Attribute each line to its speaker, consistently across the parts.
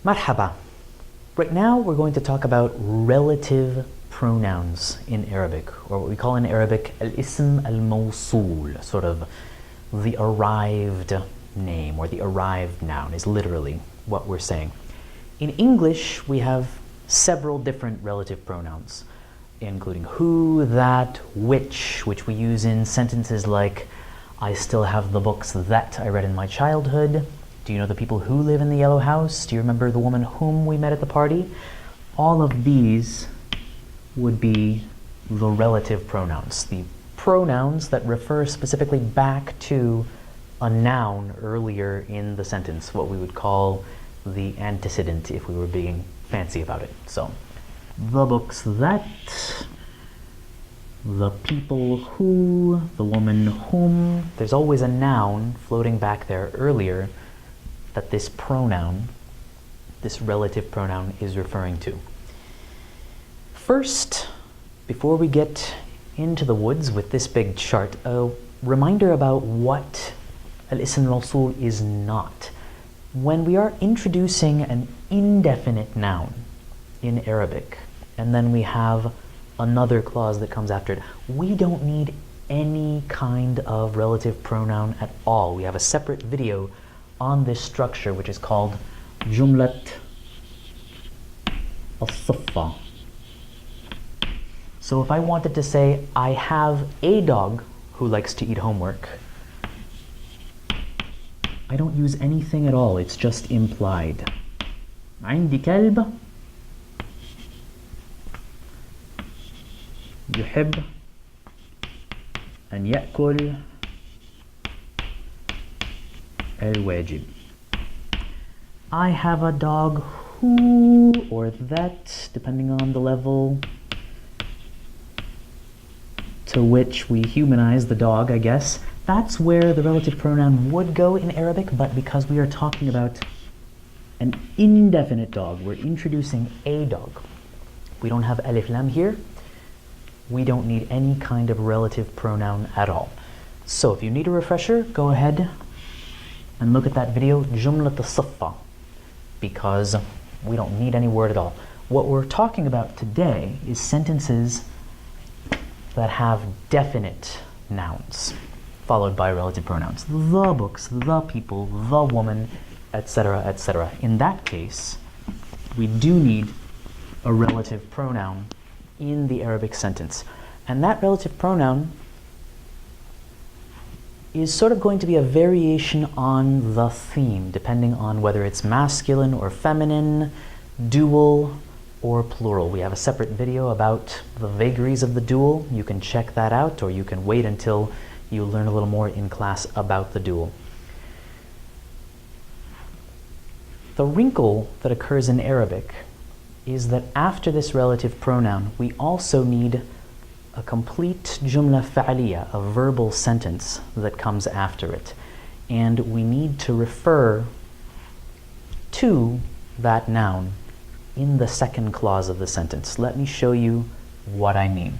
Speaker 1: Marhaba. Right now we're going to talk about relative pronouns in Arabic, or what we call in Arabic al-ism al-mawsul, sort of the arrived name or the arrived noun is literally what we're saying. In English we have several different relative pronouns, including who, that, which we use in sentences like I still have the books that I read in my childhood. Do you know the people who live in the yellow house? Do you remember the woman whom we met at the party? All of these would be the relative pronouns, the pronouns that refer specifically back to a noun earlier in the sentence, what we would call the antecedent if we were being fancy about it. So, the books that, the people who, the woman whom. There's always a noun floating back there earlier that this pronoun, this relative pronoun, is referring to. First, before we get into the woods with this big chart, a reminder about what al-ism al-mawsul is not. When we are introducing an indefinite noun in Arabic, and then we have another clause that comes after it, we don't need any kind of relative pronoun at all. We have a separate video on this structure, which is called Jumlat al-Siffa. So if I wanted to say, I have a dog who likes to eat homework, I don't use anything at all, it's just implied. عندي كلب يحب أن يأكل الواجب. I have a dog who, or that, depending on the level to which we humanize the dog, I guess. That's where the relative pronoun would go in Arabic, but because we are talking about an indefinite dog, we're introducing a dog. We don't have alif lam here. We don't need any kind of relative pronoun at all. So if you need a refresher, go ahead and look at that video, Jumlat al-Siffa, because we don't need any word at all. What we're talking about today is sentences that have definite nouns, followed by relative pronouns. The books, the people, the woman, etc., etc. In that case, we do need a relative pronoun in the Arabic sentence. And that relative pronoun is sort of going to be a variation on the theme, depending on whether it's masculine or feminine, dual or plural. We have a separate video about the vagaries of the dual. You can check that out, or you can wait until you learn a little more in class about the dual. The wrinkle that occurs in Arabic is that after this relative pronoun, we also need a complete jumla fa'aliyya, a verbal sentence that comes after it. And we need to refer to that noun in the second clause of the sentence. Let me show you what I mean.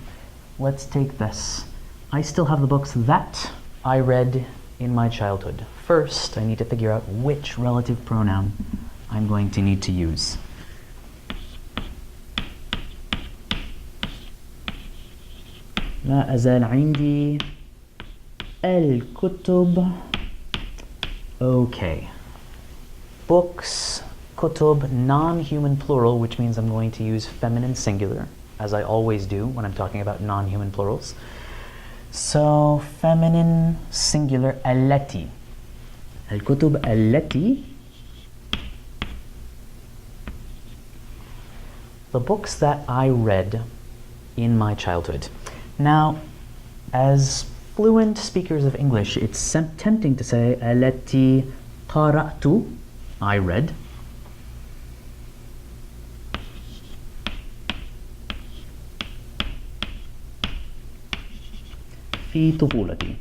Speaker 1: Let's take this. I still have the books that I read in my childhood. First, I need to figure out which relative pronoun I'm going to need to use. لا أزال عندي الكتب. Okay. Books, kutub, non-human plural, which means I'm going to use feminine singular, as I always do when I'm talking about non-human plurals. So, feminine singular, التي. الكتب التي. The books that I read in my childhood. Now, as fluent speakers of English, it's tempting to say التي قرأت, I read. في طفولتي.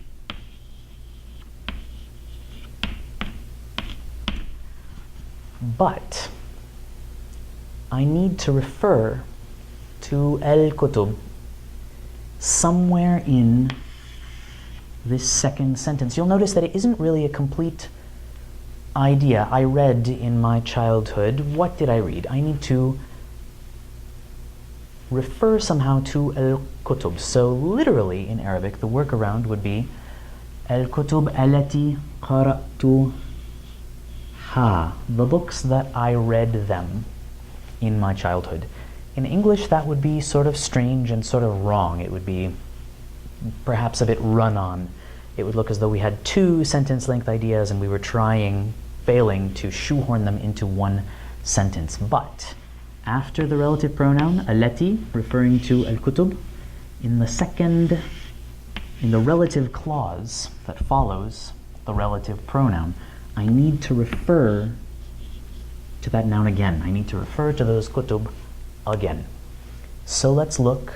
Speaker 1: But I need to refer to al-kutub somewhere in this second sentence. You'll notice that it isn't really a complete idea I read in my childhood. What did I read? I need to refer somehow to al-kutub. So literally in Arabic, the workaround would be al-kutub التي قرأتها, the books that I read them in my childhood. In English, that would be sort of strange and sort of wrong. It would be perhaps a bit run-on. It would look as though we had two sentence-length ideas and we were failing to shoehorn them into one sentence. But after the relative pronoun, التي, referring to al-kutub, in the relative clause that follows the relative pronoun, I need to refer to that noun again. I need to refer to those kutub again. So let's look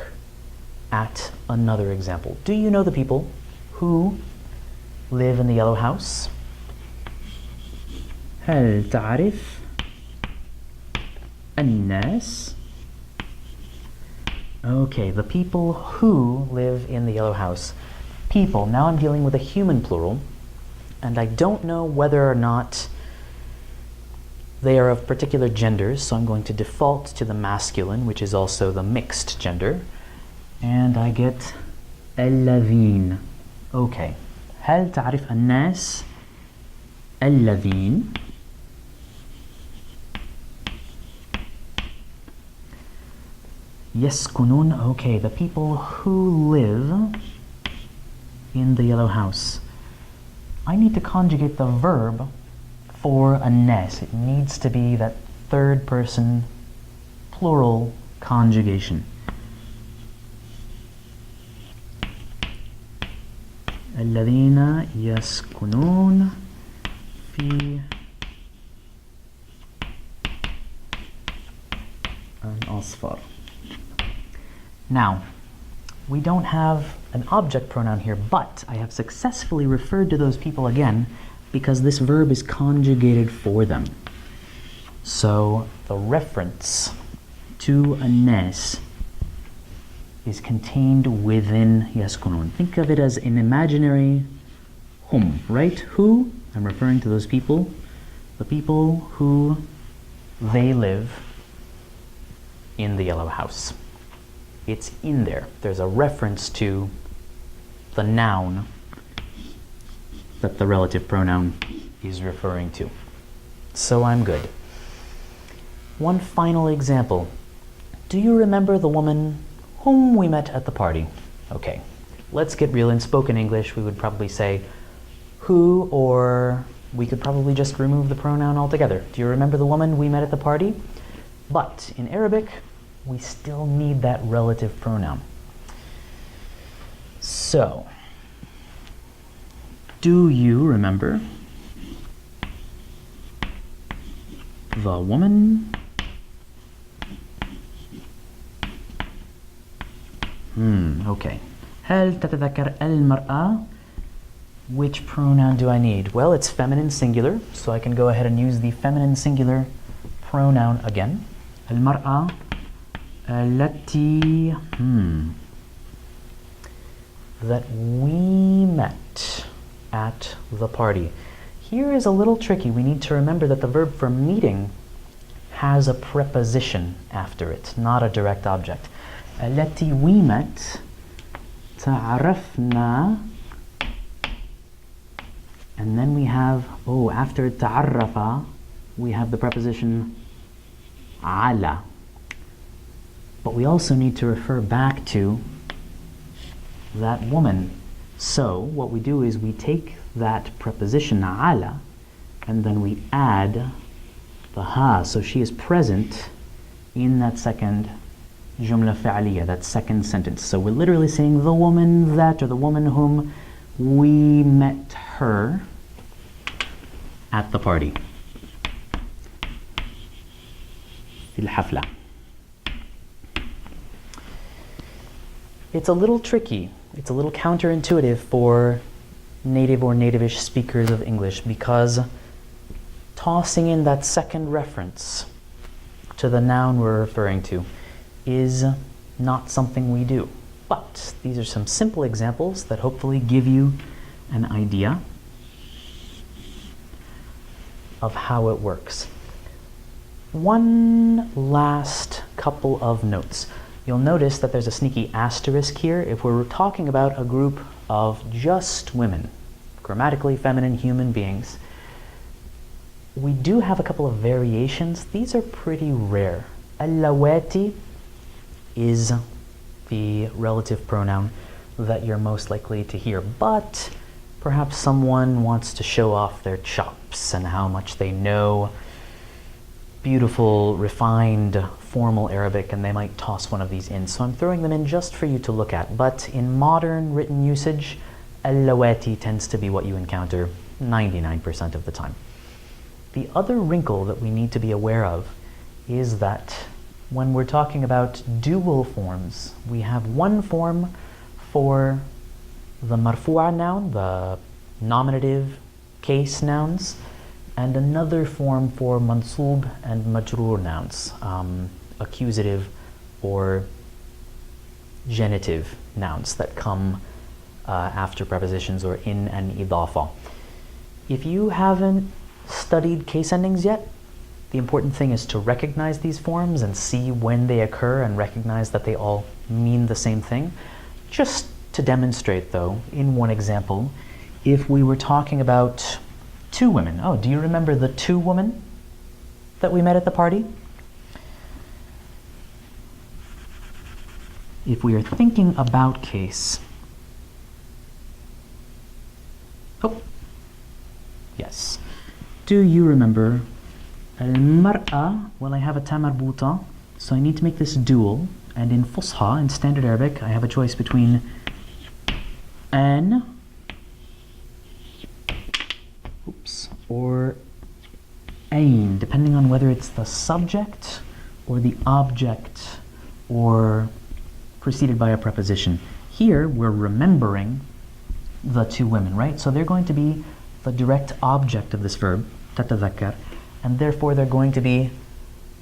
Speaker 1: at another example. Do you know the people who live in the yellow house? هل تعرف الناس? Okay, the people who live in the yellow house. People, now I'm dealing with a human plural, and I don't know whether or not they are of particular genders, so I'm going to default to the masculine, which is also the mixed gender, and I get الذين. Okay. هل تعرف الناس الذين يسكنون? Okay, the people who live in the yellow house. I need to conjugate the verb for الناس. It needs to be that third person plural conjugation. الذين يسكنون في الأصفر. Now, we don't have an object pronoun here, but I have successfully referred to those people again because this verb is conjugated for them. So the reference to الناس is contained within يسكنون. Think of it as an imaginary hum, right? Who? I'm referring to those people. The people who they live in the yellow house. It's in there. There's a reference to the noun that the relative pronoun is referring to. So I'm good. One final example. Do you remember the woman whom we met at the party? Okay, let's get real. In spoken English, we would probably say who, or we could probably just remove the pronoun altogether. Do you remember the woman we met at the party? But in Arabic, we still need that relative pronoun. So, do you remember the woman? Okay. هل تتذكر المرأة? Which pronoun do I need? Well, it's feminine singular, so I can go ahead and use the feminine singular pronoun again. المرأة التي that we met at the party. Here is a little tricky. We need to remember that the verb for meeting has a preposition after it, not a direct object. التي we met تعرفنا, and then we have, after تعرف we have the preposition على. But we also need to refer back to that woman. So what we do is we take that preposition على and then we add the ha, so she is present in that second jumla فعلية, that second sentence. So we're literally saying the woman that, or the woman whom we met her at the party. في الحفلة. It's a little tricky. It's a little counterintuitive for native or native-ish speakers of English, because tossing in that second reference to the noun we're referring to is not something we do. But these are some simple examples that hopefully give you an idea. of how it works. One last couple of notes. You'll notice that there's a sneaky asterisk here if we're talking about a group of just women, grammatically feminine human beings. We do have a couple of variations. These are pretty rare. Allawati is the relative pronoun that you're most likely to hear, but perhaps someone wants to show off their chops and how much they know beautiful, refined, formal Arabic, and they might toss one of these in. So I'm throwing them in just for you to look at. But in modern written usage, allawati tends to be what you encounter 99% of the time. The other wrinkle that we need to be aware of is that when we're talking about dual forms, we have one form for the marfu'a noun, the nominative case nouns, and another form for mansub and majroor nouns, accusative or genitive nouns that come after prepositions or in an idafa. If you haven't studied case endings yet, the important thing is to recognize these forms and see when they occur and recognize that they all mean the same thing. Just to demonstrate though, in one example, if we were talking about two women. Oh, do you remember the two women that we met at the party? If we are thinking about case, oh, yes. Do you remember al-mar'a? Well, I have a ta marbuta, so I need to make this dual. And in Fusha, in Standard Arabic, I have a choice between an, or ain, depending on whether it's the subject or the object or preceded by a preposition. Here, we're remembering the two women, right? So they're going to be the direct object of this verb, tatadhakkar, and therefore they're going to be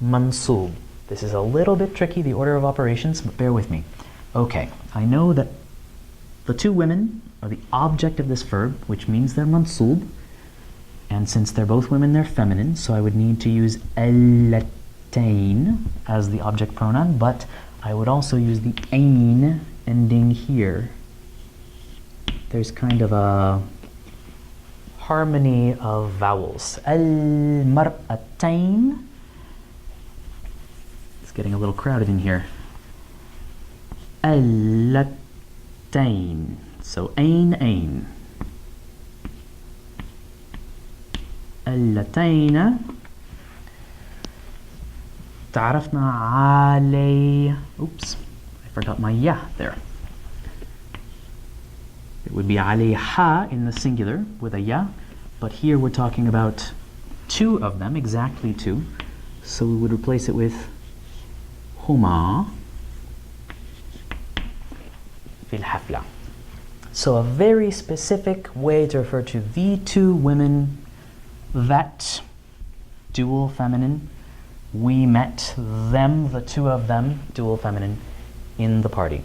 Speaker 1: mansub. This is a little bit tricky, the order of operations, but bear with me. Okay, I know that the two women are the object of this verb, which means they're mansub, and since they're both women, they're feminine, so I would need to use allatain as the object pronoun, but I would also use the ain ending here. There's kind of a harmony of vowels. Al-mar'atain. It's getting a little crowded in here. Allatain. So ain. اللتين تعرفنا علي. Oops, I forgot my ya there. It would be عليها in the singular with a ya, but here we're talking about two of them, exactly two. So we would replace it with هما في الحفلة. So a very specific way to refer to the two women that dual feminine, we met them, the two of them, dual feminine, in the party.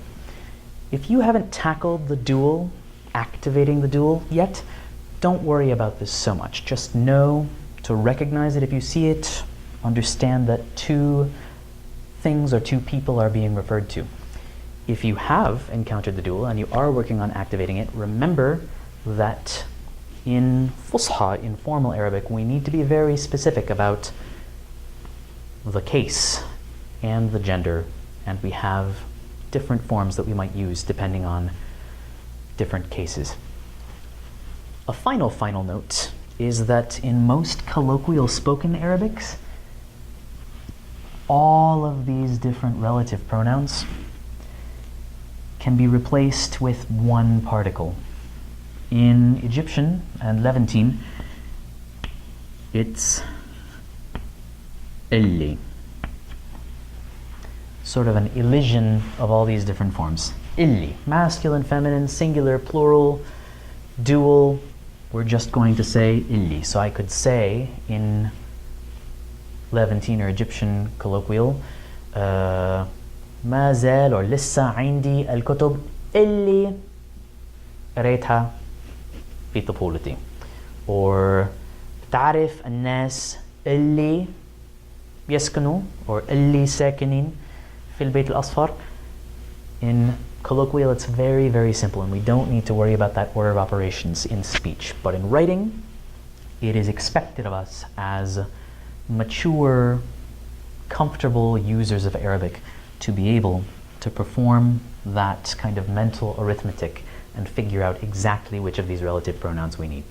Speaker 1: If you haven't tackled the dual, activating the dual yet, don't worry about this so much. Just know to recognize it if you see it, understand that two things or two people are being referred to. If you have encountered the dual and you are working on activating it, remember that in Fusha, in formal Arabic, we need to be very specific about the case and the gender, and we have different forms that we might use depending on different cases. A final note is that in most colloquial spoken Arabics, all of these different relative pronouns can be replaced with one particle. In Egyptian and Levantine, it's illi. Sort of an elision of all these different forms. Illi, masculine, feminine, singular, plural, dual. We're just going to say illi. So I could say in Levantine or Egyptian colloquial, ما زال or لسه عندي الكتب اللي قريتها في طفولتي, or تعرف الناس اللي يسكنوا or اللي ساكنين في البيت الأصفر. In colloquial, it's very, very simple, and we don't need to worry about that order of operations in speech. But in writing, it is expected of us as mature, comfortable users of Arabic to be able to perform that kind of mental arithmetic and figure out exactly which of these relative pronouns we need.